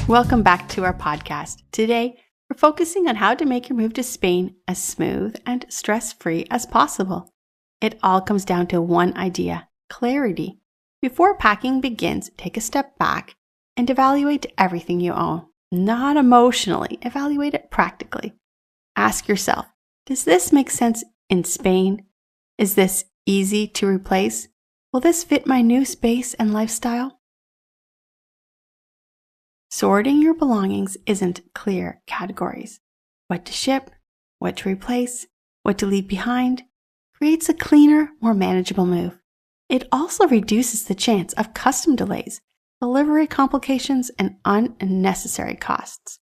Welcome back to our podcast. Today, we're focusing on how to make your move to Spain as smooth and stress-free as possible. It all comes down to one idea: clarity. Before packing begins, take a step back and evaluate everything you own. Not emotionally, evaluate it practically. Ask yourself, does this make sense in Spain? Is this easy to replace? Will this fit my new space and lifestyle? Sorting your belongings isn't clear categories. What to ship, what to replace, what to leave behind creates a cleaner, more manageable move. It also reduces the chance of custom delays, delivery complications, and unnecessary costs.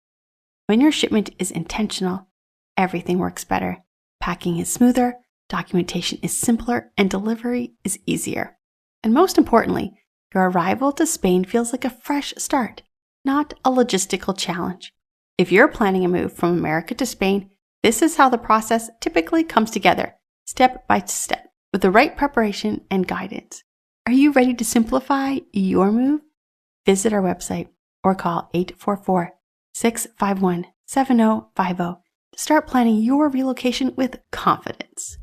When your shipment is intentional, everything works better. Packing is smoother, documentation is simpler, and delivery is easier. And most importantly, your arrival to Spain feels like a fresh start, not a logistical challenge. If you're planning a move from America to Spain, this is how the process typically comes together, step by step, with the right preparation and guidance. Are you ready to simplify your move? Visit our website or call 844-651-7050 to start planning your relocation with confidence.